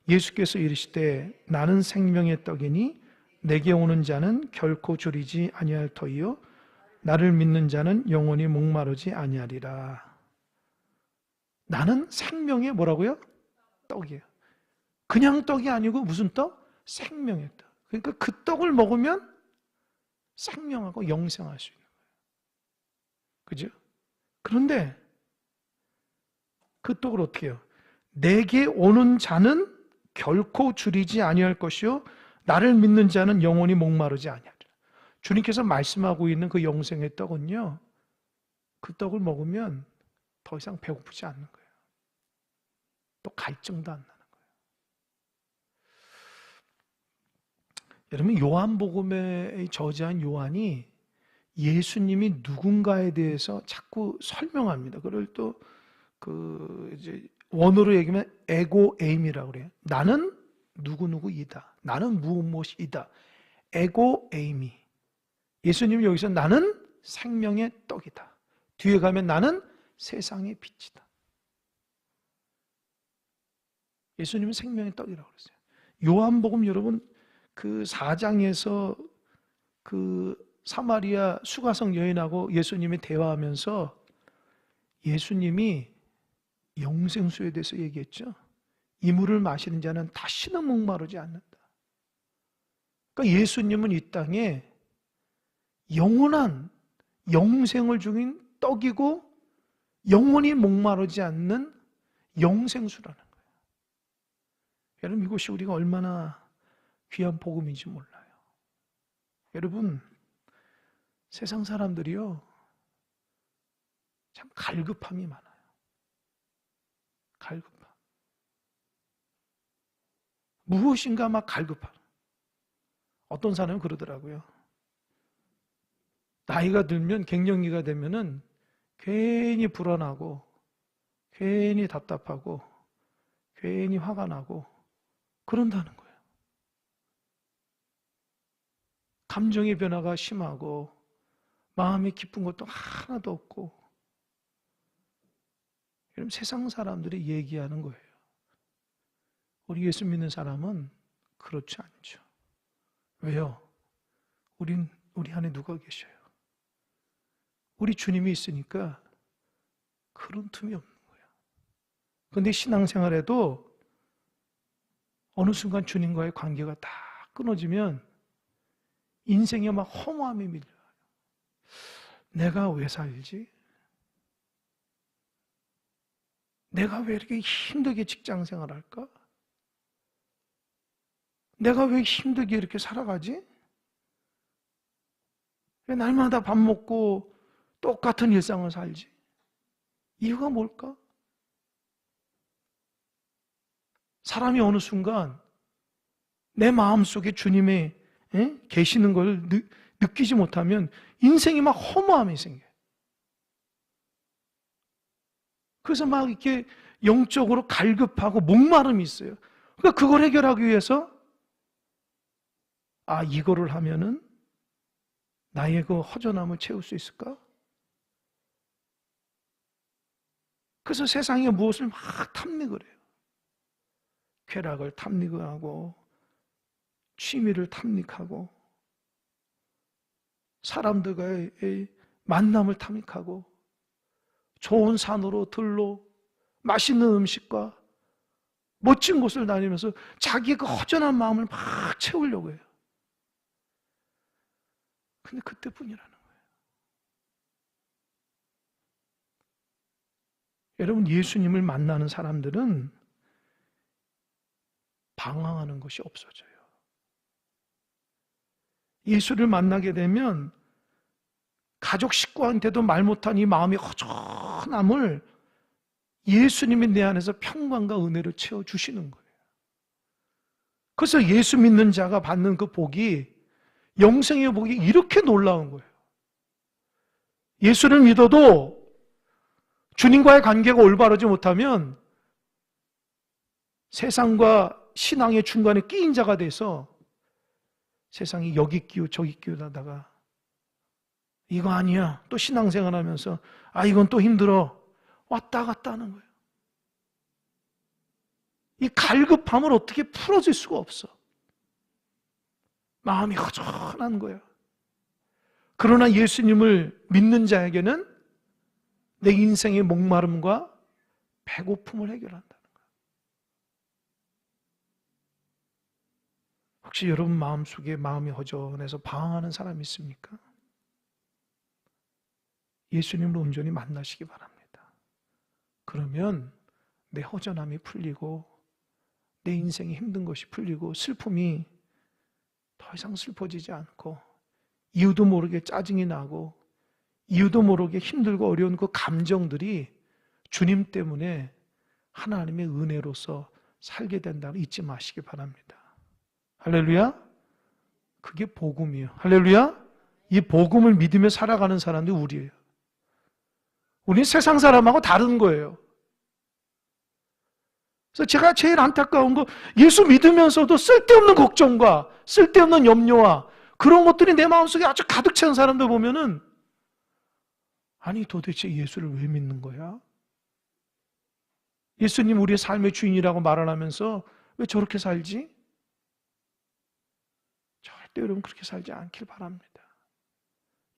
예수께서 이르시되 나는 생명의 떡이니 내게 오는 자는 결코 줄이지 아니할 터이요 나를 믿는 자는 영원히 목마르지 아니하리라. 나는 생명의 뭐라고요? 떡이에요. 그냥 떡이 아니고 무슨 떡? 생명의 떡. 그러니까 그 떡을 먹으면 생명하고 영생할 수 있는 거예요. 그죠? 그런데 그 떡을 어떻게 해요? 내게 오는 자는 결코 줄이지 아니할 것이요 나를 믿는 자는 영원히 목마르지 아니하리라. 주님께서 말씀하고 있는 그 영생의 떡은요, 그 떡을 먹으면 더 이상 배고프지 않는 거예요. 또 갈증도 안 나는 거예요. 여러분, 요한복음의 저자인 요한이 예수님이 누군가에 대해서 자꾸 설명합니다. 그걸 또 이제 원어로 얘기하면 에고에임이라고 그래요. 나는 누구누구이다. 나는 무엇이다. 에고에임이. 예수님이 여기서 나는 생명의 떡이다. 뒤에 가면 나는 세상의 빛이다. 예수님은 생명의 떡이라고 그랬어요. 요한복음 여러분 그 4장에서 그 사마리아 수가성 여인하고 예수님이 대화하면서 예수님이 영생수에 대해서 얘기했죠. 이 물을 마시는 자는 다시는 목마르지 않는다. 그러니까 예수님은 이 땅에 영원한 영생을 주긴 떡이고 영원히 목마르지 않는 영생수라는 거예요. 여러분, 이것이 우리가 얼마나 귀한 복음인지 몰라요. 여러분, 세상 사람들이요 참 갈급함이 많아요. 갈급함. 무엇인가 막 갈급함. 어떤 사람은 그러더라고요. 나이가 들면, 갱년기가 되면은 괜히 불안하고, 괜히 답답하고, 괜히 화가 나고, 그런다는 거예요. 감정의 변화가 심하고, 마음이 기쁜 것도 하나도 없고, 여러분, 세상 사람들이 얘기하는 거예요. 우리 예수 믿는 사람은 그렇지 않죠. 왜요? 우리 안에 누가 계셔요? 우리 주님이 있으니까 그런 틈이 없는 거예요. 그런데 신앙생활에도 어느 순간 주님과의 관계가 다 끊어지면 인생에 막 허무함이 밀려요. 내가 왜 살지? 내가 왜 이렇게 힘들게 직장생활 할까? 내가 왜 힘들게 이렇게 살아가지? 왜 날마다 밥 먹고 똑같은 일상을 살지? 이유가 뭘까? 사람이 어느 순간 내 마음속에 주님의 계시는 걸 느끼지 못하면 인생이 막 허무함이 생겨요. 그래서 막 이렇게 영적으로 갈급하고 목마름이 있어요. 그러니까 그걸 해결하기 위해서 이거를 하면은 나의 그 허전함을 채울 수 있을까? 그래서 세상에 무엇을 막 탐닉을 해요. 쾌락을 탐닉하고 취미를 탐닉하고 사람들과의 만남을 탐닉하고 좋은 산으로 들로 맛있는 음식과 멋진 곳을 다니면서 자기의 그 허전한 마음을 막 채우려고 해요. 근데 그때뿐이라는 거예요. 여러분, 예수님을 만나는 사람들은 방황하는 것이 없어져요. 예수를 만나게 되면 가족 식구한테도 말 못한 이 마음의 허전함을 예수님이 내 안에서 평강과 은혜를 채워주시는 거예요. 그래서 예수 믿는 자가 받는 그 복이, 영생의 복이 이렇게 놀라운 거예요. 예수를 믿어도 주님과의 관계가 올바르지 못하면 세상과 신앙의 중간에 끼인 자가 돼서 세상이 여기 끼우 저기 끼우 하다가 이거 아니야. 또 신앙생활 하면서 이건 또 힘들어. 왔다 갔다 하는 거예요. 이 갈급함을 어떻게 풀어줄 수가 없어. 마음이 허전한 거야. 그러나 예수님을 믿는 자에게는 내 인생의 목마름과 배고픔을 해결한다는 거야. 혹시 여러분 마음속에 마음이 허전해서 방황하는 사람이 있습니까? 예수님을 온전히 만나시기 바랍니다. 그러면 내 허전함이 풀리고 내 인생이 힘든 것이 풀리고 슬픔이 더 이상 슬퍼지지 않고 이유도 모르게 짜증이 나고 이유도 모르게 힘들고 어려운 그 감정들이 주님 때문에 하나님의 은혜로서 살게 된다는 걸 잊지 마시기 바랍니다. 할렐루야. 그게 복음이에요. 할렐루야. 이 복음을 믿으며 살아가는 사람들이 우리예요. 우리는 세상 사람하고 다른 거예요. 그래서 제가 제일 안타까운 거, 예수 믿으면서도 쓸데없는 걱정과 쓸데없는 염려와 그런 것들이 내 마음속에 아주 가득 찬 사람들 보면은, 아니 도대체 예수를 왜 믿는 거야? 예수님 우리의 삶의 주인이라고 말을 하면서 왜 저렇게 살지? 절대 여러분 그렇게 살지 않길 바랍니다.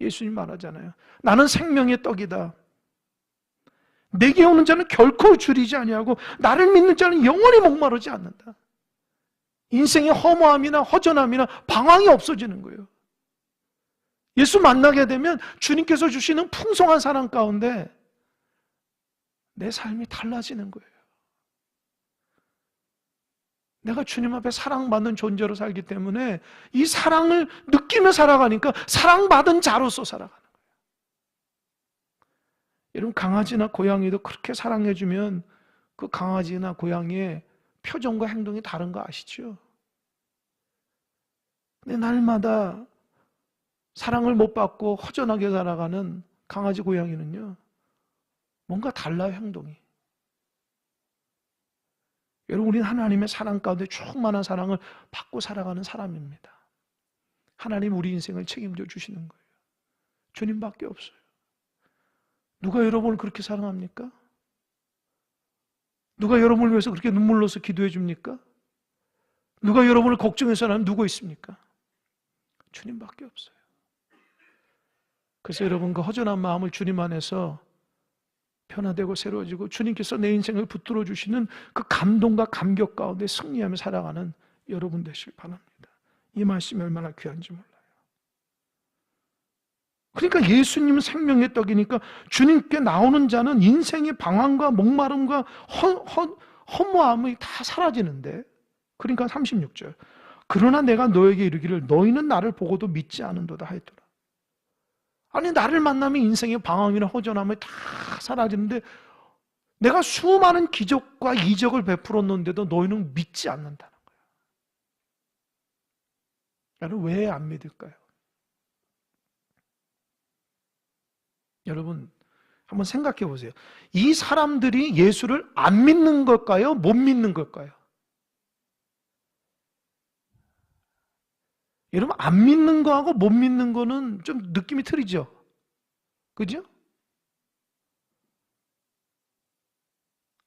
예수님 말하잖아요. 나는 생명의 떡이다. 내게 오는 자는 결코 줄이지 아니하고 나를 믿는 자는 영원히 목마르지 않는다. 인생의 허무함이나 허전함이나 방황이 없어지는 거예요. 예수 만나게 되면 주님께서 주시는 풍성한 사랑 가운데 내 삶이 달라지는 거예요. 내가 주님 앞에 사랑받는 존재로 살기 때문에 이 사랑을 느끼며 살아가니까 사랑받은 자로서 살아가는 거예요. 여러분 강아지나 고양이도 그렇게 사랑해주면 그 강아지나 고양이의 표정과 행동이 다른 거 아시죠? 근데 날마다 사랑을 못 받고 허전하게 살아가는 강아지 고양이는요, 뭔가 달라요, 행동이. 여러분, 우리는 하나님의 사랑 가운데 충만한 사랑을 받고 살아가는 사람입니다. 하나님 우리 인생을 책임져 주시는 거예요. 주님밖에 없어요. 누가 여러분을 그렇게 사랑합니까? 누가 여러분을 위해서 그렇게 눈물 흘려서 기도해 줍니까? 누가 여러분을 걱정해서 하는 누구 있습니까? 주님밖에 없어요. 그래서 여러분 그 허전한 마음을 주님 안에서 변화되고 새로워지고 주님께서 내 인생을 붙들어 주시는 그 감동과 감격 가운데 승리하며 살아가는 여러분 되실 바랍니다. 이 말씀이 얼마나 귀한지 몰라요. 그러니까 예수님은 생명의 떡이니까 주님께 나오는 자는 인생의 방황과 목마름과 허무함이 다 사라지는데, 그러니까 36절, 그러나 내가 너에게 이르기를 너희는 나를 보고도 믿지 않은도다 하였더라. 아니 나를 만나면 인생의 방황이나 허전함이 다 사라지는데 내가 수많은 기적과 이적을 베풀었는데도 너희는 믿지 않는다는 거예요. 여러분 왜 안 믿을까요? 여러분 한번 생각해 보세요. 이 사람들이 예수를 안 믿는 걸까요? 못 믿는 걸까요? 여러분 안 믿는 거하고 못 믿는 거는 좀 느낌이 틀리죠? 그죠?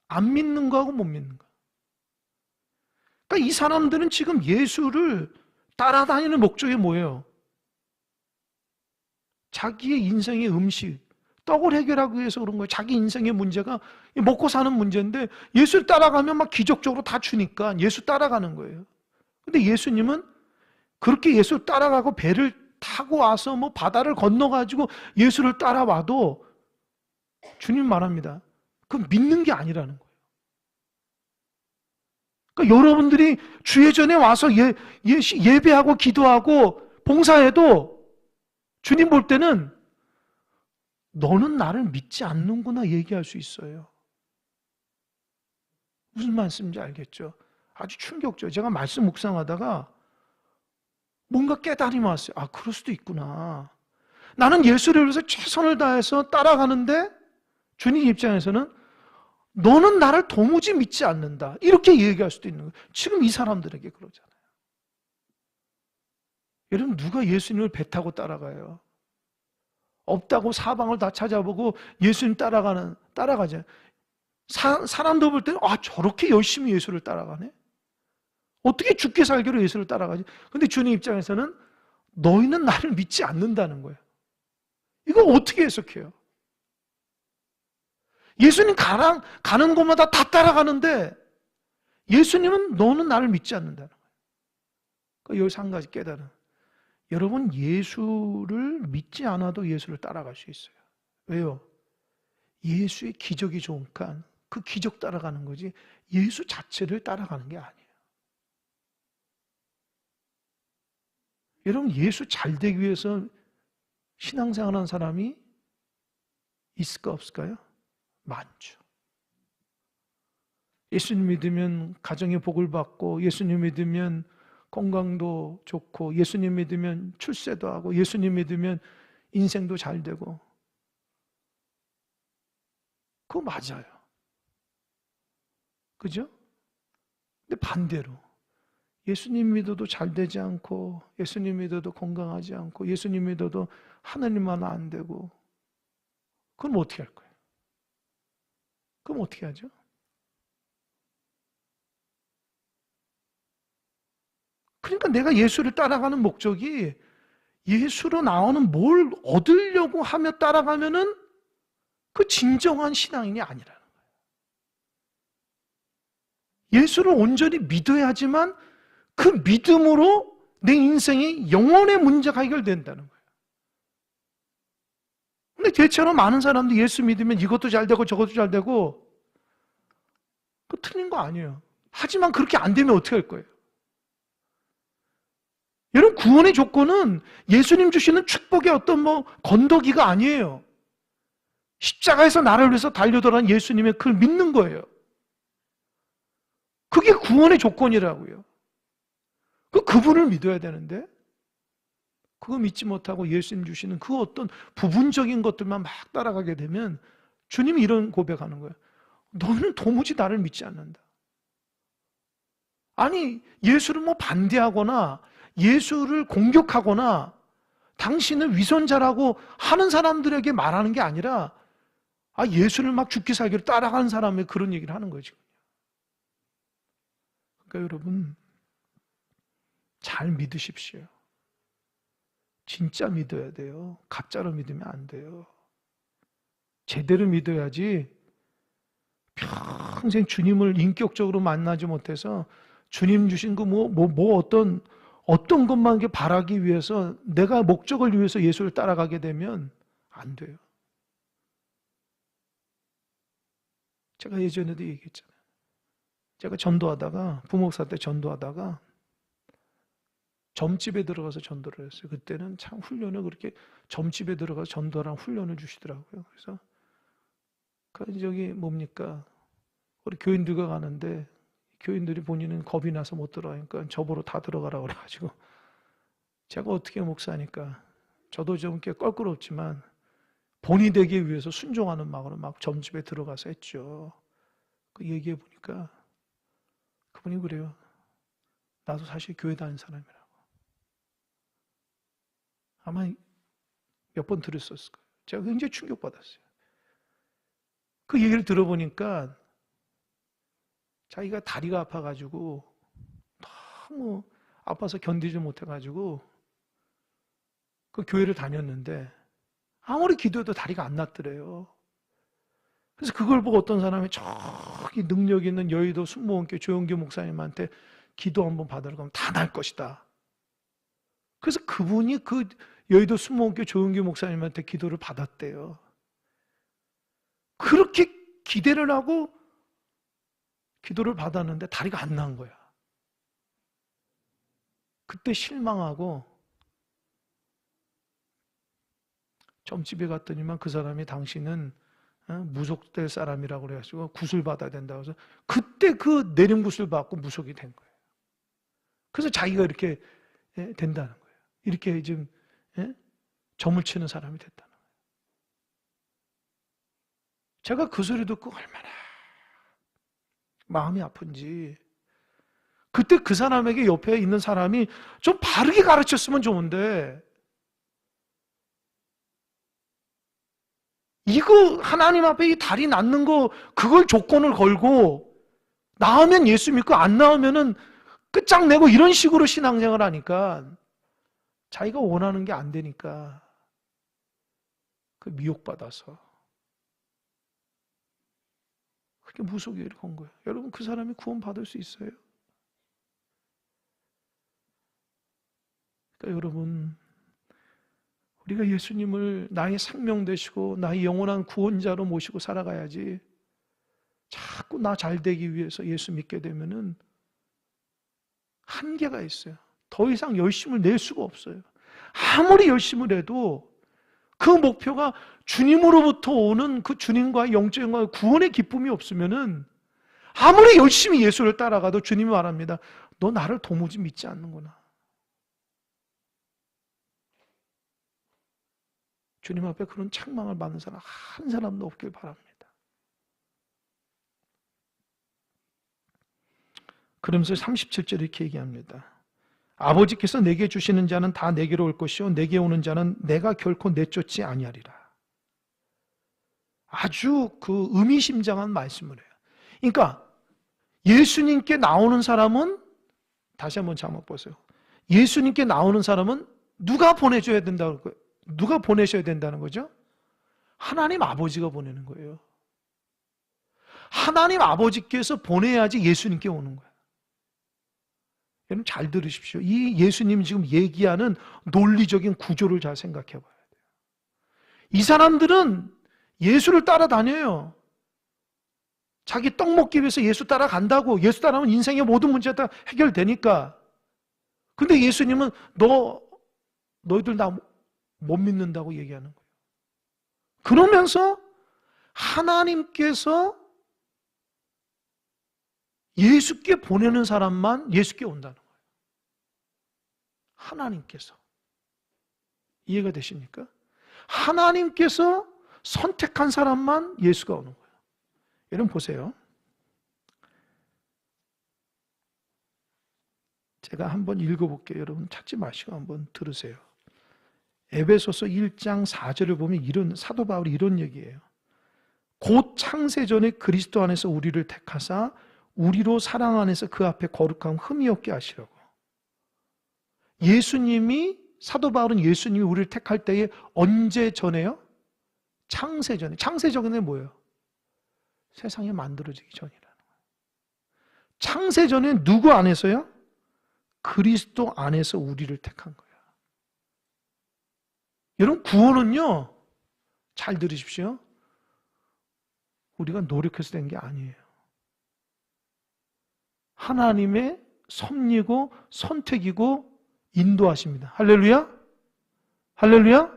안 믿는 거하고 못 믿는 거. 그러니까 이 사람들은 지금 예수를 따라다니는 목적이 뭐예요? 자기의 인생의 음식, 떡을 해결하기 위해서 그런 거예요. 자기 인생의 문제가 먹고 사는 문제인데 예수를 따라가면 막 기적적으로 다 주니까 예수 따라가는 거예요. 근데 예수님은 그렇게 예수를 따라가고 배를 타고 와서 뭐 바다를 건너가지고 예수를 따라와도 주님 말합니다. 그건 믿는 게 아니라는 거예요. 그러니까 여러분들이 주의 전에 와서 예배하고 기도하고 봉사해도 주님 볼 때는 너는 나를 믿지 않는구나 얘기할 수 있어요. 무슨 말씀인지 알겠죠? 아주 충격적이죠. 제가 말씀 묵상하다가 뭔가 깨달음이 왔어요. 아, 그럴 수도 있구나. 나는 예수를 위해서 최선을 다해서 따라가는데 주님 입장에서는 너는 나를 도무지 믿지 않는다. 이렇게 얘기할 수도 있는 거예요. 지금 이 사람들에게 그러잖아요. 여러분 누가 예수님을 배 타고 따라가요? 없다고 사방을 다 찾아보고 예수님 따라가잖아요. 사람도 볼 때는 저렇게 열심히 예수를 따라가네? 어떻게 죽게 살기로 예수를 따라가지? 근데 주님 입장에서는 너희는 나를 믿지 않는다는 거예요. 이거 어떻게 해석해요? 예수님 가는 곳마다 다 따라가는데 예수님은 너는 나를 믿지 않는다는 거예요. 그러니까 여기서 한 가지 깨달은, 여러분 예수를 믿지 않아도 예수를 따라갈 수 있어요. 왜요? 예수의 기적이 좋으니까 그 기적 따라가는 거지 예수 자체를 따라가는 게 아니에요. 여러분 예수 잘 되기 위해서 신앙생활하는 사람이 있을까 없을까요? 많죠. 예수님 믿으면 가정의 복을 받고, 예수님 믿으면 건강도 좋고, 예수님 믿으면 출세도 하고, 예수님 믿으면 인생도 잘 되고. 그거 맞아요. 그죠? 근데 반대로 예수님 믿어도 잘 되지 않고, 예수님 믿어도 건강하지 않고, 예수님 믿어도 하나님만 안 되고, 그럼 어떻게 할 거예요? 그럼 어떻게 하죠? 그러니까 내가 예수를 따라가는 목적이 예수로 나오는 뭘 얻으려고 하며 따라가면은 그 진정한 신앙인이 아니라는 거예요. 예수를 온전히 믿어야지만 그 믿음으로 내 인생의 영혼의 문제가 해결된다는 거예요. 근데 대체로 많은 사람들이 예수 믿으면 이것도 잘 되고 저것도 잘 되고, 그거 틀린 거 아니에요. 하지만 그렇게 안 되면 어떻게 할 거예요? 여러분 구원의 조건은 예수님 주시는 축복의 어떤 건더기가 아니에요. 십자가에서 나를 위해서 달려들어간 예수님의 그걸 믿는 거예요. 그게 구원의 조건이라고요. 그분을 믿어야 되는데 그거 믿지 못하고 예수님 주시는 그 어떤 부분적인 것들만 막 따라가게 되면 주님이 이런 고백하는 거예요. 너는 도무지 나를 믿지 않는다. 아니 예수를 반대하거나 예수를 공격하거나 당신을 위선자라고 하는 사람들에게 말하는 게 아니라 예수를 막 죽기 살기로 따라가는 사람의 그런 얘기를 하는 거죠. 그러니까 여러분 잘 믿으십시오. 진짜 믿어야 돼요. 가짜로 믿으면 안 돼요. 제대로 믿어야지 평생 주님을 인격적으로 만나지 못해서 주님 주신 어떤 것만 바라기 위해서 내가 목적을 위해서 예수를 따라가게 되면 안 돼요. 제가 예전에도 얘기했잖아요. 제가 전도하다가 부목사 때 전도하다가 점집에 들어가서 전도를 했어요. 그때는 참 훈련을 그렇게 점집에 들어가서 전도랑 훈련을 주시더라고요. 그래서 우리 교인들과 가는데 교인들이 본인은 겁이 나서 못 들어가니까 저보러 다 들어가라고 그래가지고 제가 어떻게 목사니까 저도 좀 꽤 껄끄럽지만 본이 되기 위해서 순종하는 마음으로 막 점집에 들어가서 했죠. 그 얘기해 보니까 그분이 그래요. 나도 사실 교회 다니는 사람이라고. 아마 몇 번 들었었을 거예요. 제가 굉장히 충격받았어요. 그 얘기를 들어보니까 자기가 다리가 아파가지고 너무 아파서 견디지 못해가지고 그 교회를 다녔는데 아무리 기도해도 다리가 안 낫더래요. 그래서 그걸 보고 어떤 사람이 저기 능력 있는 여의도 순복음교회 조영규 목사님한테 기도 한번 받으러 가면 다 날 것이다. 그래서 그분이 그 여의도 순복음교회 조영규 목사님한테 기도를 받았대요. 그렇게 기대를 하고 기도를 받았는데 다리가 안 난 거야. 그때 실망하고 점집에 갔더니만 그 사람이 당신은 무속될 사람이라고 그래가지고 굿을 받아야 된다고 해서 그때 그 내림굿을 받고 무속이 된 거예요. 그래서 자기가 이렇게 된다는 거예요. 이렇게 지금 점을 치는 사람이 됐다는 거예요. 제가 그 소리 듣고 얼마나 마음이 아픈지, 그때 그 사람에게 옆에 있는 사람이 좀 바르게 가르쳤으면 좋은데 이거 하나님 앞에 이 다리 낫는 거 그걸 조건을 걸고 나오면 예수 믿고 안 나오면은 끝장내고 이런 식으로 신앙생활을 하니까 자기가 원하는 게 안 되니까 그 미혹받아서 그렇게 무속에 건 거예요. 여러분, 그 사람이 구원받을 수 있어요? 그러니까 여러분, 우리가 예수님을 나의 생명 되시고 나의 영원한 구원자로 모시고 살아가야지, 자꾸 나 잘 되기 위해서 예수 믿게 되면은 한계가 있어요. 더 이상 열심을 낼 수가 없어요. 아무리 열심을 해도 그 목표가 주님으로부터 오는 그 주님과의 영적인 구원의 기쁨이 없으면은 아무리 열심히 예수를 따라가도 주님이 말합니다. 너 나를 도무지 믿지 않는구나. 주님 앞에 그런 책망을 받는 사람 한 사람도 없길 바랍니다. 그러면서 37절에 이렇게 얘기합니다. 아버지께서 내게 주시는 자는 다 내게로 올 것이요 내게 오는 자는 내가 결코 내쫓지 아니하리라. 아주 그 의미심장한 말씀을 해요. 그러니까 예수님께 나오는 사람은, 다시 한번 자막 보세요. 예수님께 나오는 사람은 누가 보내줘야 된다는 거예요? 누가 보내셔야 된다는 거죠? 하나님 아버지가 보내는 거예요. 하나님 아버지께서 보내야지 예수님께 오는 거예요. 여러분 잘 들으십시오. 이 예수님이 지금 얘기하는 논리적인 구조를 잘 생각해 봐야 돼요. 이 사람들은 예수를 따라다녀요. 자기 떡 먹기 위해서 예수 따라간다고. 예수 따라가면 인생의 모든 문제가 다 해결되니까. 근데 예수님은 너희들 나 못 믿는다고 얘기하는 거예요. 그러면서 하나님께서 예수께 보내는 사람만 예수께 온다는 거예요. 하나님께서. 이해가 되십니까? 하나님께서 선택한 사람만 예수가 오는 거예요. 여러분 보세요. 제가 한번 읽어볼게요. 여러분 찾지 마시고 한번 들으세요. 에베소서 1장 4절을 보면 이런, 사도 바울이 이런 얘기예요. 곧 창세전에 그리스도 안에서 우리를 택하사 우리로 사랑 안에서 그 앞에 거룩함 흠이 없게 하시려고. 예수님이, 사도 바울은 예수님이 우리를 택할 때에 언제 전에요? 창세전에. 창세전에 뭐예요? 세상이 만들어지기 전이라는 거예요. 창세전에 누구 안에서요? 그리스도 안에서 우리를 택한 거예요. 여러분 구원은요, 잘 들으십시오. 우리가 노력해서 된 게 아니에요. 하나님의 섭리고 선택이고 인도하십니다. 할렐루야? 할렐루야?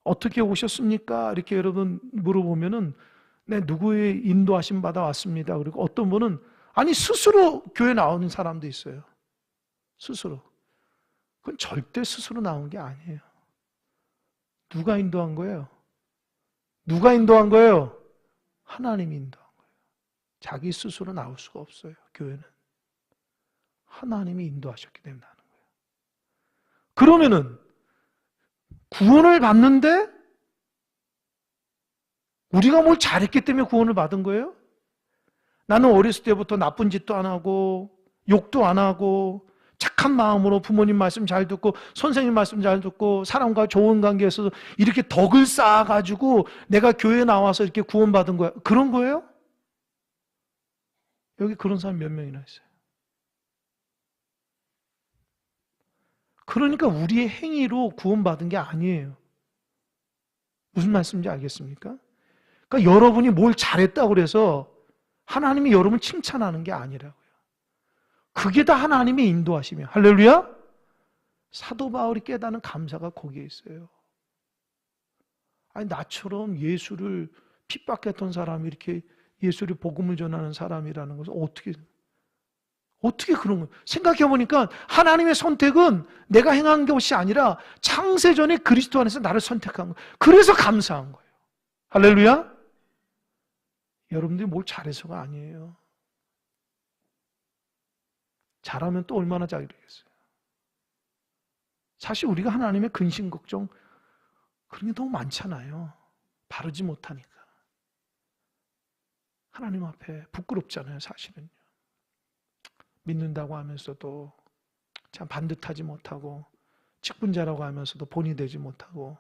어떻게 오셨습니까? 이렇게 여러분 물어보면은 네, 누구의 인도하심 받아 왔습니다. 그리고 어떤 분은 아니 스스로 교회 나오는 사람도 있어요. 스스로. 그건 절대 스스로 나온 게 아니에요. 누가 인도한 거예요? 누가 인도한 거예요? 하나님이 인도한 거예요. 자기 스스로 나올 수가 없어요. 교회는. 하나님이 인도하셨기 때문에 하는 거예요. 그러면은 구원을 받는데 우리가 뭘 잘했기 때문에 구원을 받은 거예요? 나는 어렸을 때부터 나쁜 짓도 안 하고 욕도 안 하고 착한 마음으로 부모님 말씀 잘 듣고 선생님 말씀 잘 듣고 사람과 좋은 관계에서 이렇게 덕을 쌓아가지고 내가 교회에 나와서 이렇게 구원받은 거야. 그런 거예요? 여기 그런 사람 몇 명이나 있어요. 그러니까 우리의 행위로 구원받은 게 아니에요. 무슨 말씀인지 알겠습니까? 그러니까 여러분이 뭘 잘했다고 그래서 하나님이 여러분을 칭찬하는 게 아니라고요. 그게 다 하나님의 인도하심이에요. 할렐루야? 사도 바울이 깨닫는 감사가 거기에 있어요. 아니 나처럼 예수를 핍박했던 사람이 이렇게 예수를 복음을 전하는 사람이라는 것을 어떻게 그런 거예요? 생각해보니까 하나님의 선택은 내가 행한 것이 아니라 창세전에 그리스도 안에서 나를 선택한 거예요. 그래서 감사한 거예요. 할렐루야? 여러분들이 뭘 잘해서가 아니에요. 잘하면 또 얼마나 잘되겠어요. 사실 우리가 하나님의 근심 걱정 그런 게 너무 많잖아요. 바르지 못하니까. 하나님 앞에 부끄럽잖아요, 사실은요. 믿는다고 하면서도 참 반듯하지 못하고, 직분자라고 하면서도 본이 되지 못하고,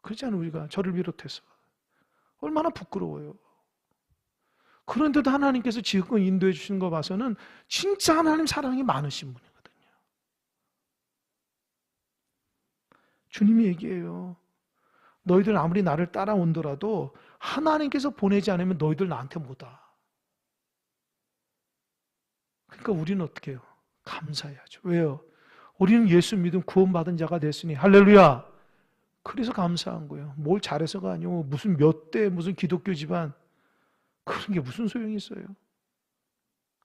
그렇잖아요, 우리가. 저를 비롯해서. 얼마나 부끄러워요. 그런데도 하나님께서 지금껏 인도해 주신 거 봐서는 진짜 하나님 사랑이 많으신 분이거든요. 주님이 얘기해요. 너희들 아무리 나를 따라온더라도 하나님께서 보내지 않으면 너희들 나한테 못 와. 그러니까 우리는 어떻게 해요? 감사해야죠. 왜요? 우리는 예수 믿음 구원받은 자가 됐으니 할렐루야. 그래서 감사한 거예요. 뭘 잘해서가 아니고 무슨 몇 대 무슨 기독교 집안 그런 게 무슨 소용이 있어요?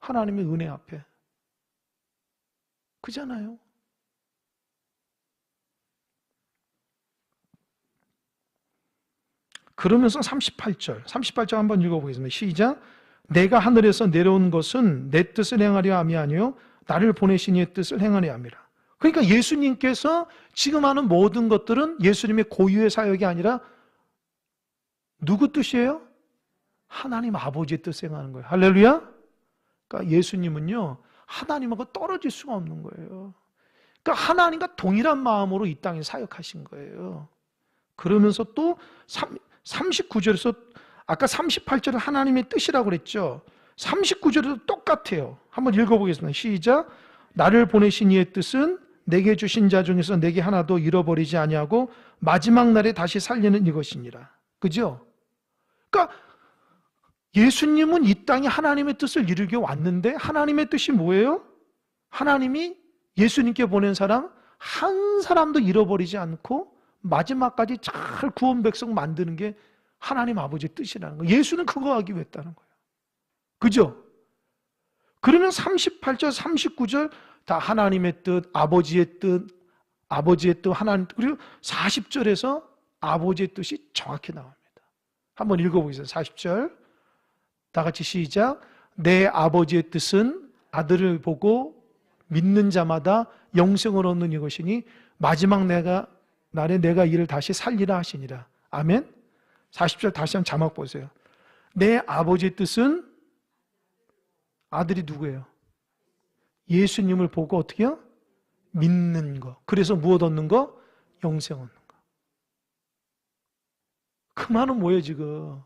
하나님의 은혜 앞에. 그잖아요. 그러면서 38절 한번 읽어보겠습니다. 시작. 내가 하늘에서 내려온 것은 내 뜻을 행하려 함이 아니요 나를 보내신 이의 뜻을 행하려 함이라. 그러니까 예수님께서 지금 하는 모든 것들은 예수님의 고유의 사역이 아니라 누구 뜻이에요? 하나님 아버지의 뜻을 행하는 거예요. 할렐루야. 그러니까 예수님은요 하나님하고 떨어질 수가 없는 거예요. 그러니까 하나님과 동일한 마음으로 이 땅에 사역하신 거예요. 그러면서 또 39절에서 아까 38절은 하나님의 뜻이라고 그랬죠. 39절에도 똑같아요. 한번 읽어보겠습니다. 시작. 나를 보내신 이의 뜻은 내게 주신 자 중에서 내게 하나도 잃어버리지 아니하고 마지막 날에 다시 살리는 이것이니라. 그죠? 그러니까 예수님은 이 땅에 하나님의 뜻을 이루게 왔는데 하나님의 뜻이 뭐예요? 하나님이 예수님께 보낸 사람 한 사람도 잃어버리지 않고 마지막까지 잘 구원 백성 만드는 게 하나님 아버지의 뜻이라는 거예요. 예수는 그거 하기 위해 했다는 거예요. 그죠? 그러면 38절, 39절 다 하나님의 뜻, 아버지의 뜻, 하나님 뜻, 그리고 40절에서 아버지의 뜻이 정확히 나옵니다. 한번 읽어보겠습니다. 40절 다 같이 시작. 내 아버지의 뜻은 아들을 보고 믿는 자마다 영생을 얻는 이것이니 마지막 날에 내가 이를 다시 살리라 하시니라. 아멘. 40절 다시 한번 자막 보세요. 내 아버지의 뜻은 아들이 누구예요? 예수님을 보고 어떻게 해요? 믿는 거. 그래서 무엇 얻는 거? 영생 얻는 거. 그 말은 뭐예요 지금?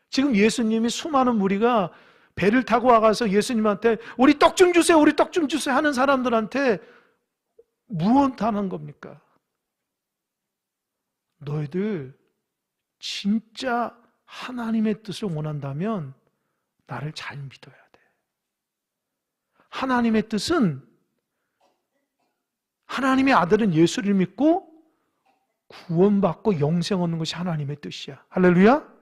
지금 예수님이 수많은 무리가 배를 타고 와가서 예수님한테 우리 떡 좀 주세요, 우리 떡 좀 주세요 하는 사람들한테 무엇 하는 겁니까? 너희들 진짜 하나님의 뜻을 원한다면 나를 잘 믿어야 돼. 하나님의 뜻은 하나님의 아들은 예수를 믿고 구원받고 영생 얻는 것이 하나님의 뜻이야. 할렐루야.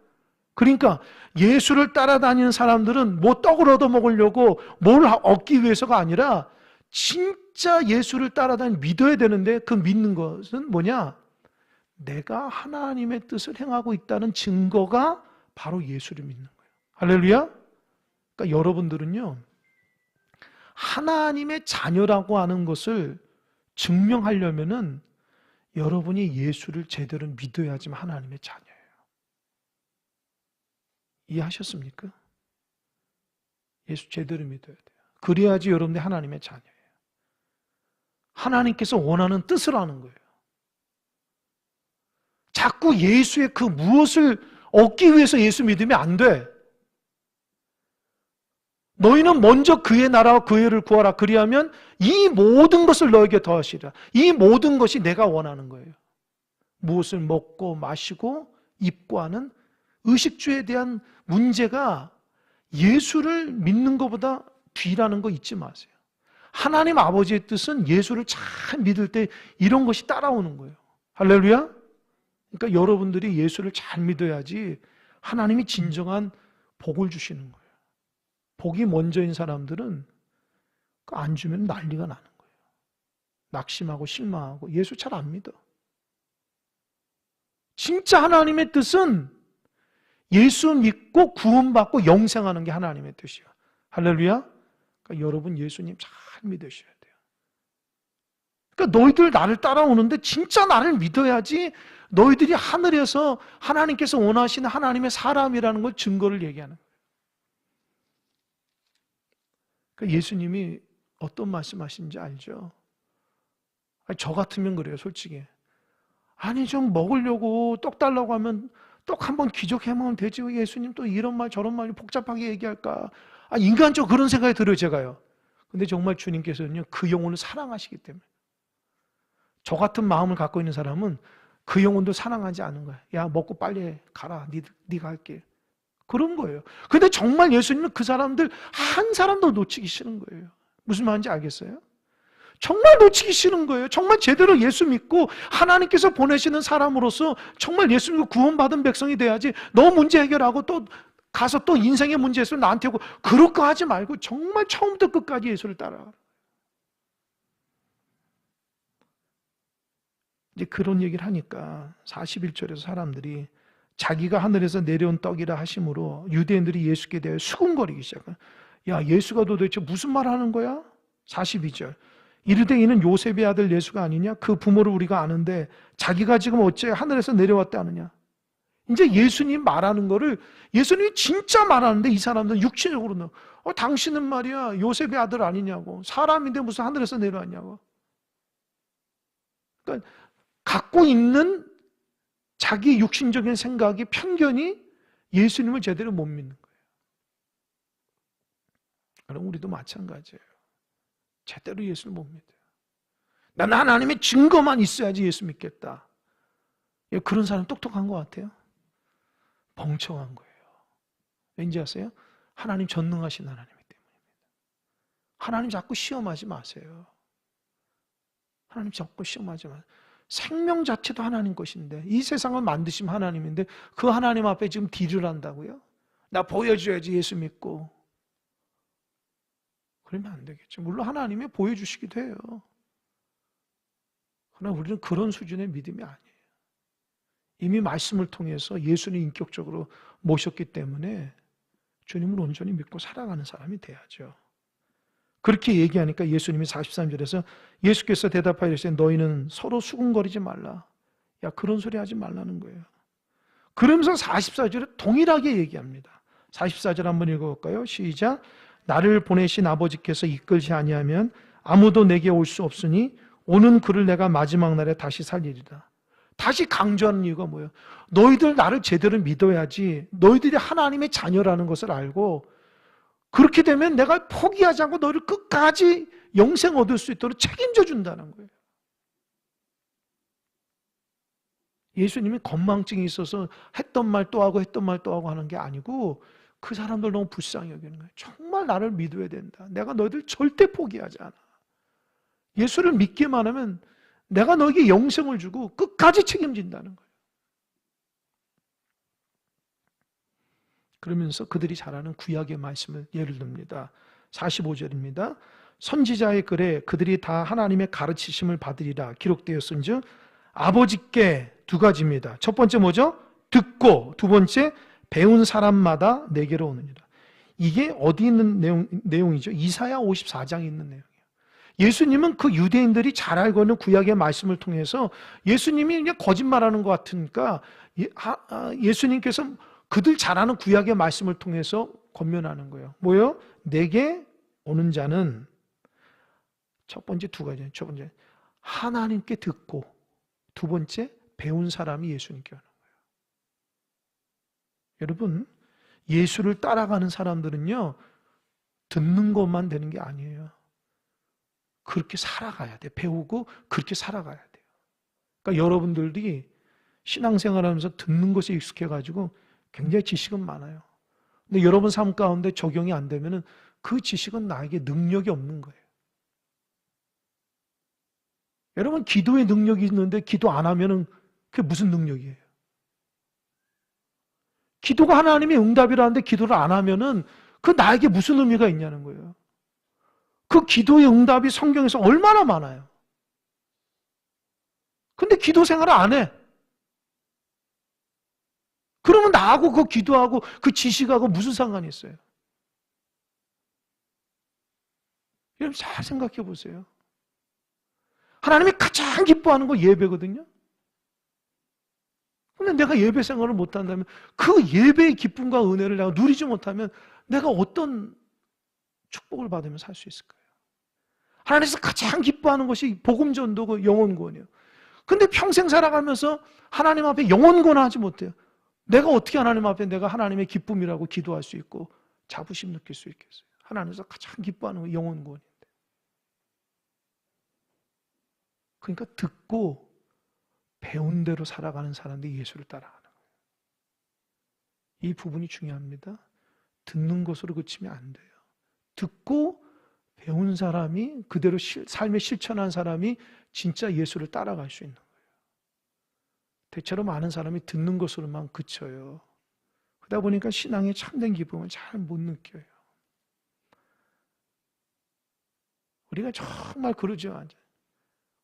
그러니까 예수를 따라다니는 사람들은 뭐 떡을 얻어먹으려고 뭘 얻기 위해서가 아니라 진짜 예수를 따라다니 믿어야 되는데 그 믿는 것은 뭐냐? 내가 하나님의 뜻을 행하고 있다는 증거가 바로 예수를 믿는 거예요. 할렐루야. 그러니까 여러분들은요 하나님의 자녀라고 하는 것을 증명하려면은 여러분이 예수를 제대로 믿어야지만 하나님의 자녀예요. 이해하셨습니까? 예수 제대로 믿어야 돼요. 그래야지 여러분이 하나님의 자녀예요. 하나님께서 원하는 뜻을 하는 거예요. 자꾸 예수의 그 무엇을 얻기 위해서 예수 믿으면 안 돼. 너희는 먼저 그의 나라와 그의 의를 구하라. 그리하면 이 모든 것을 너에게 더하시리라. 이 모든 것이 내가 원하는 거예요. 무엇을 먹고 마시고 입고 하는 의식주에 대한 문제가 예수를 믿는 것보다 뒤라는 거 잊지 마세요. 하나님 아버지의 뜻은 예수를 잘 믿을 때 이런 것이 따라오는 거예요. 할렐루야. 그러니까 여러분들이 예수를 잘 믿어야지 하나님이 진정한 복을 주시는 거예요. 복이 먼저인 사람들은 안 주면 난리가 나는 거예요. 낙심하고 실망하고 예수 잘 안 믿어. 진짜 하나님의 뜻은 예수 믿고 구원받고 영생하는 게 하나님의 뜻이야. 할렐루야. 그러니까 여러분 예수님 잘 믿으셔야 돼요. 그러니까 너희들 나를 따라오는데 진짜 나를 믿어야지 너희들이 하늘에서 하나님께서 원하시는 하나님의 사람이라는 걸 증거를 얘기하는 거예요. 그러니까 예수님이 어떤 말씀하시는지 알죠? 아니, 저 같으면 그래요, 솔직히. 아니, 좀 먹으려고 떡 달라고 하면 떡 한번 기적해먹으면 되지. 왜 예수님 또 이런 말 저런 말 복잡하게 얘기할까? 아, 인간적으로 그런 생각이 들어요, 제가요. 근데 정말 주님께서는요, 그 영혼을 사랑하시기 때문에. 저 같은 마음을 갖고 있는 사람은 그 영혼도 사랑하지 않은 거야. 야, 먹고 빨리 가라. 네가 할게. 그런 거예요. 근데 정말 예수님은 그 사람들 한 사람도 놓치기 싫은 거예요. 무슨 말인지 알겠어요? 정말 놓치기 싫은 거예요. 정말 제대로 예수 믿고 하나님께서 보내시는 사람으로서 정말 예수 믿고 구원받은 백성이 돼야지 너 문제 해결하고 또 가서 또 인생의 문제 있으면 나한테 오고 그럴 거 하지 말고 정말 처음부터 끝까지 예수를 따라가라. 이제 그런 얘기를 하니까 41절에서 사람들이 자기가 하늘에서 내려온 떡이라 하심으로 유대인들이 예수께 대하여 수군거리기 시작한. 야, 예수가 도대체 무슨 말 하는 거야? 42절. 이르되 이는 요셉의 아들 예수가 아니냐? 그 부모를 우리가 아는데 자기가 지금 어째 하늘에서 내려왔다 하느냐? 이제 예수님 말하는 거를 예수님이 진짜 말하는데 이 사람들은 육체적으로는 당신은 말이야 요셉의 아들 아니냐고. 사람인데 무슨 하늘에서 내려왔냐고. 그러니까 갖고 있는 자기 육신적인 생각이 편견이 예수님을 제대로 못 믿는 거예요. 그럼 우리도 마찬가지예요. 제대로 예수를 못 믿어요. 난 하나님의 증거만 있어야지 예수 믿겠다. 그런 사람 똑똑한 것 같아요? 멍청한 거예요. 왠지 아세요? 하나님 전능하신 하나님이기 때문입니다. 하나님 자꾸 시험하지 마세요. 하나님 자꾸 시험하지 마세요. 생명 자체도 하나님 것인데 이 세상을 만드신 하나님인데 그 하나님 앞에 지금 딜을 한다고요? 나 보여줘야지 예수 믿고. 그러면 안 되겠죠. 물론 하나님이 보여주시기도 해요. 그러나 우리는 그런 수준의 믿음이 아니에요. 이미 말씀을 통해서 예수를 인격적으로 모셨기 때문에 주님을 온전히 믿고 살아가는 사람이 돼야죠. 그렇게 얘기하니까 예수님이 43절에서 예수께서 대답하여 이르시되 너희는 서로 수군거리지 말라. 야, 그런 소리 하지 말라는 거예요. 그러면서 44절에 동일하게 얘기합니다. 44절 한번 읽어볼까요? 시작. 나를 보내신 아버지께서 이끌지 아니하면 아무도 내게 올 수 없으니 오는 그를 내가 마지막 날에 다시 살리리라. 다시 강조하는 이유가 뭐예요? 너희들 나를 제대로 믿어야지 너희들이 하나님의 자녀라는 것을 알고 그렇게 되면 내가 포기하지 않고 너를 끝까지 영생 얻을 수 있도록 책임져 준다는 거예요. 예수님이 건망증이 있어서 했던 말 또 하고 했던 말 또 하고 하는 게 아니고 그 사람들 너무 불쌍히 여기는 거예요. 정말 나를 믿어야 된다. 내가 너희들 절대 포기하지 않아. 예수를 믿기만 하면 내가 너에게 영생을 주고 끝까지 책임진다는 거예요. 그러면서 그들이 잘 아는 구약의 말씀을 예를 듭니다. 45절입니다. 선지자의 글에 그들이 다 하나님의 가르치심을 받으리라 기록되었은즉 아버지께 두 가지입니다. 첫 번째 뭐죠? 듣고, 두 번째 배운 사람마다 내게로 오느니라. 이게 어디 있는 내용이죠? 이사야 54장에 있는 내용이에요. 예수님은 그 유대인들이 잘 알고 있는 구약의 말씀을 통해서 예수님이 그냥 거짓말하는 것 같으니까 예수님께서 그들 잘 아는 구약의 말씀을 통해서 권면하는 거예요. 뭐예요? 내게 오는 자는 첫 번째 두 가지. 첫 번째 하나님께 듣고 두 번째 배운 사람이 예수님께 오는 거예요. 여러분 예수를 따라가는 사람들은요 듣는 것만 되는 게 아니에요. 그렇게 살아가야 돼. 배우고 그렇게 살아가야 돼요. 그러니까 여러분들이 신앙생활하면서 듣는 것에 익숙해가지고 굉장히 지식은 많아요. 근데 여러분 삶 가운데 적용이 안 되면은 그 지식은 나에게 능력이 없는 거예요. 여러분 기도에 능력이 있는데 기도 안 하면은 그게 무슨 능력이에요? 기도가 하나님의 응답이라는데 기도를 안 하면은 그 나에게 무슨 의미가 있냐는 거예요. 그 기도의 응답이 성경에서 얼마나 많아요. 근데 기도 생활을 안 해. 그러면 나하고 그 기도하고 그 지식하고 무슨 상관이 있어요? 여러분 잘 생각해 보세요. 하나님이 가장 기뻐하는 거 예배거든요. 근데 내가 예배 생활을 못한다면 그 예배의 기쁨과 은혜를 내가 누리지 못하면 내가 어떤 축복을 받으며 살 수 있을까요? 하나님께서 가장 기뻐하는 것이 복음 전도고 영혼 구원이에요. 근데 평생 살아가면서 하나님 앞에 영혼 구원하지 못해요. 내가 어떻게 하나님 앞에 내가 하나님의 기쁨이라고 기도할 수 있고 자부심 느낄 수 있겠어요? 하나님께서 가장 기뻐하는 건 영혼 구원인데. 그러니까 듣고 배운 대로 살아가는 사람들이 예수를 따라가는 거예요. 이 부분이 중요합니다. 듣는 것으로 그치면 안 돼요. 듣고 배운 사람이 그대로 삶에 실천한 사람이 진짜 예수를 따라갈 수 있는 거예요. 대체로 많은 사람이 듣는 것으로만 그쳐요. 그러다 보니까 신앙의 참된 기쁨을 잘 못 느껴요. 우리가 정말 그러죠.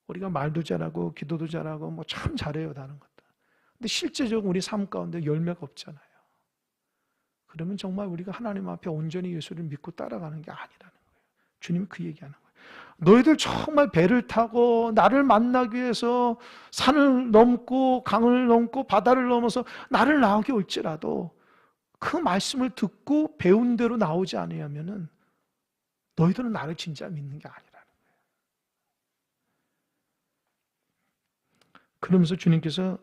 우리가 말도 잘하고 기도도 잘하고 뭐 참 잘해요, 다른 것도. 근데 실제적으로 우리 삶 가운데 열매가 없잖아요. 그러면 정말 우리가 하나님 앞에 온전히 예수를 믿고 따라가는 게 아니라는 거예요. 주님이 그 얘기하는 거예요. 너희들 정말 배를 타고 나를 만나기 위해서 산을 넘고 강을 넘고 바다를 넘어서 나를 나오게 올지라도 그 말씀을 듣고 배운 대로 나오지 않으면은 너희들은 나를 진짜 믿는 게 아니라는 거예요. 그러면서 주님께서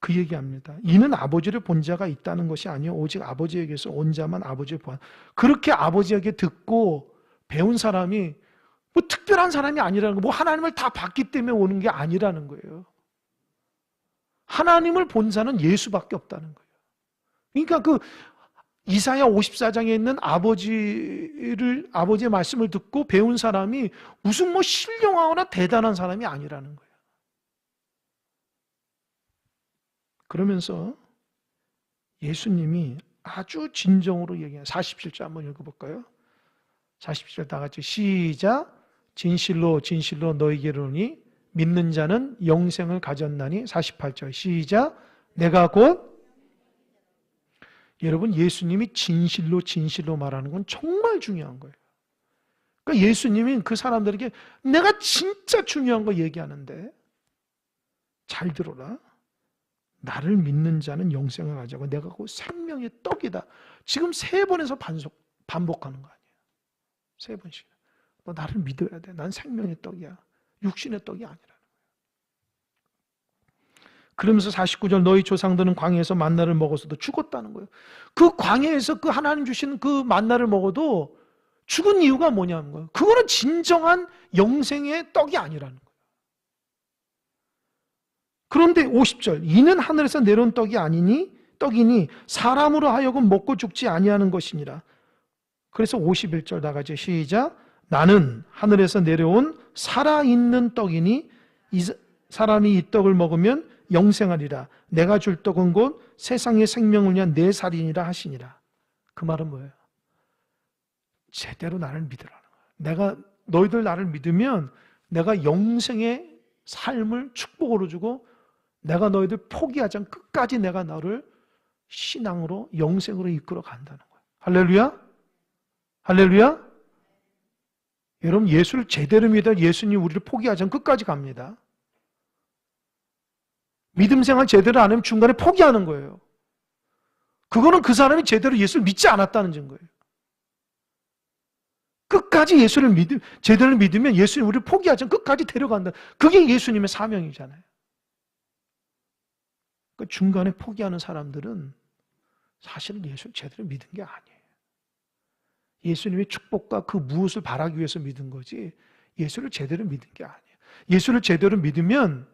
그 얘기합니다. 이는 아버지를 본 자가 있다는 것이 아니요 오직 아버지에게서 온 자만 아버지를 보아. 그렇게 아버지에게 듣고 배운 사람이 뭐 특별한 사람이 아니라는 거, 뭐 하나님을 다 봤기 때문에 오는 게 아니라는 거예요. 하나님을 본 자는 예수밖에 없다는 거예요. 그러니까 그 이사야 54장에 있는 아버지의 말씀을 듣고 배운 사람이 무슨 뭐 신령하거나 대단한 사람이 아니라는 거예요. 그러면서 예수님이 아주 진정으로 얘기해요. 47절 한번 읽어볼까요? 47절 다 같이 시작. 진실로 진실로 너희에게 이르노니 믿는 자는 영생을 가졌나니. 48절 시작. 내가 곧. 여러분, 예수님이 진실로 진실로 말하는 건 정말 중요한 거예요. 그러니까 예수님이 그 사람들에게 내가 진짜 중요한 거 얘기하는데 잘 들어라. 나를 믿는 자는 영생을 가져고 내가 곧 생명의 떡이다. 지금 3번에서 반복하는 거 아니에요. 3번씩. 너 나를 믿어야 돼. 난 생명의 떡이야. 육신의 떡이 아니라는 거예요. 그러면서 49절 너희 조상들은 광야에서 만나를 먹어서도 죽었다는 거예요. 그 광야에서 그 하나님 주신 그 만나를 먹어도 죽은 이유가 뭐냐는 거예요. 그거는 진정한 영생의 떡이 아니라는 거예요. 그런데 50절 이는 하늘에서 내려온 떡이니 사람으로 하여금 먹고 죽지 아니하는 것이니라. 그래서 51절 나가죠. 시작. 나는 하늘에서 내려온 살아있는 떡이니 사람이 이 떡을 먹으면 영생하리라. 내가 줄 떡은 곧 세상의 생명을 위한 내 살이니라 하시니라. 그 말은 뭐예요? 제대로 나를 믿으라는 거예요. 너희들 나를 믿으면 내가 영생의 삶을 축복으로 주고 내가 너희들 포기하지 않고 끝까지 내가 너를 신앙으로 영생으로 이끌어 간다는 거예요. 할렐루야? 할렐루야? 여러분 예수를 제대로 믿어 예수님 우리를 포기하지 않고 끝까지 갑니다. 믿음 생활 제대로 안 하면 중간에 포기하는 거예요. 그거는 그 사람이 제대로 예수를 믿지 않았다는 증거예요. 끝까지 제대로 믿으면 예수님 우리를 포기하지 않고 끝까지 데려간다. 그게 예수님의 사명이잖아요. 그 중간에 포기하는 사람들은 사실은 예수를 제대로 믿은 게 아니에요. 예수님의 축복과 그 무엇을 바라기 위해서 믿은 거지 예수를 제대로 믿은 게 아니에요. 예수를 제대로 믿으면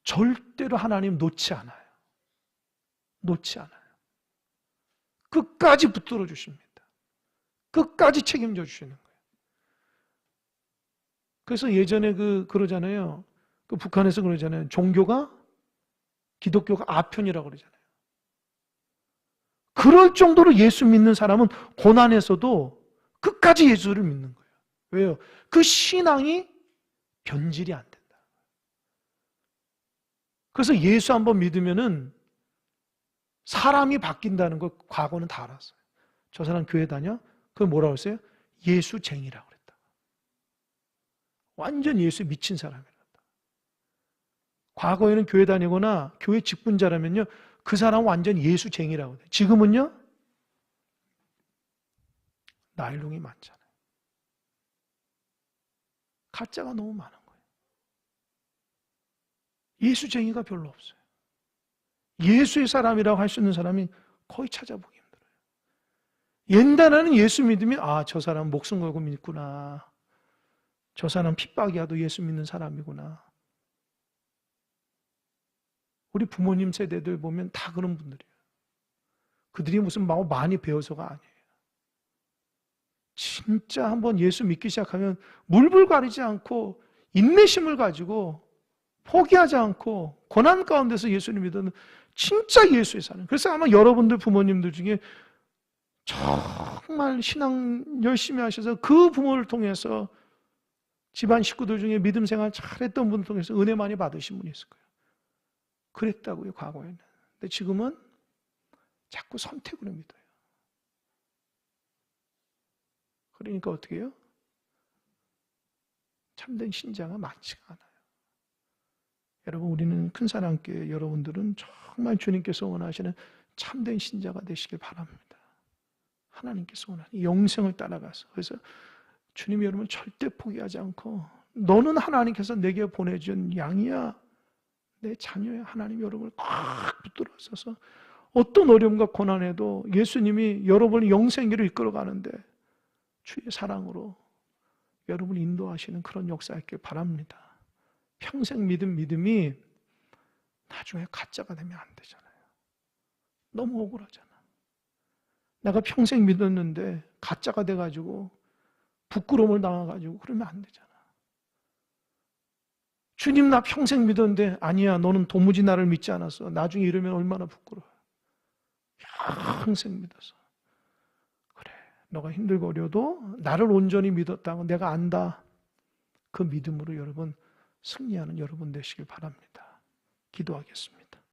절대로 하나님 놓지 않아요. 놓지 않아요. 끝까지 붙들어 주십니다. 끝까지 책임져 주시는 거예요. 그래서 예전에 그러잖아요. 그 북한에서 그러잖아요. 기독교가 아편이라고 그러잖아요. 그럴 정도로 예수 믿는 사람은 고난에서도 끝까지 예수를 믿는 거예요. 왜요? 그 신앙이 변질이 안 된다. 그래서 예수 한번 믿으면은 사람이 바뀐다는 걸 과거는 다 알았어요. 저 사람 교회 다녀? 그걸 뭐라고 했어요? 예수쟁이라고 그랬다. 완전 예수 미친 사람이라. 과거에는 교회 다니거나 교회 직분자라면요, 그 사람 완전 예수쟁이라고 해요. 지금은요, 나일롱이 많잖아요. 가짜가 너무 많은 거예요. 예수쟁이가 별로 없어요. 예수의 사람이라고 할 수 있는 사람이 거의 찾아보기 힘들어요. 옛날에는 예수 믿으면 저 사람 목숨 걸고 믿구나. 저 사람 핍박이야도 예수 믿는 사람이구나. 우리 부모님 세대들 보면 다 그런 분들이에요. 그들이 무슨 많이 배워서가 아니에요. 진짜 한번 예수 믿기 시작하면 물불 가리지 않고 인내심을 가지고 포기하지 않고 고난 가운데서 예수님 믿는 진짜 예수의 사람. 그래서 아마 여러분들 부모님들 중에 정말 신앙 열심히 하셔서 그 부모를 통해서 집안 식구들 중에 믿음 생활 잘했던 분을 통해서 은혜 많이 받으신 분이 있을 거예요. 그랬다고요, 과거에는. 근데 지금은 자꾸 선택으로 믿어요. 그러니까 어떻게 해요? 참된 신자가 많지가 않아요. 여러분, 우리는 큰사랑교회 여러분들은 정말 주님께서 원하시는 참된 신자가 되시길 바랍니다. 하나님께서 원하는 영생을 따라가서. 그래서 주님이 여러분 절대 포기하지 않고, 너는 하나님께서 내게 보내준 양이야, 내 자녀야. 하나님 여러분을 꽉 붙들어서서 어떤 어려움과 고난에도 예수님이 여러분을 영생기로 이끌어가는데 주의 사랑으로 여러분을 인도하시는 그런 역사였길 바랍니다. 평생 믿은 믿음이 나중에 가짜가 되면 안 되잖아요. 너무 억울하잖아. 내가 평생 믿었는데 가짜가 돼가지고 부끄러움을 당해가지고 그러면 안 되잖아. 주님, 나 평생 믿었는데 아니야, 너는 도무지 나를 믿지 않았어. 나중에 이러면 얼마나 부끄러워. 평생 믿어서. 그래, 너가 힘들고 어려도 나를 온전히 믿었다고 내가 안다. 그 믿음으로 여러분 승리하는 여러분 되시길 바랍니다. 기도하겠습니다.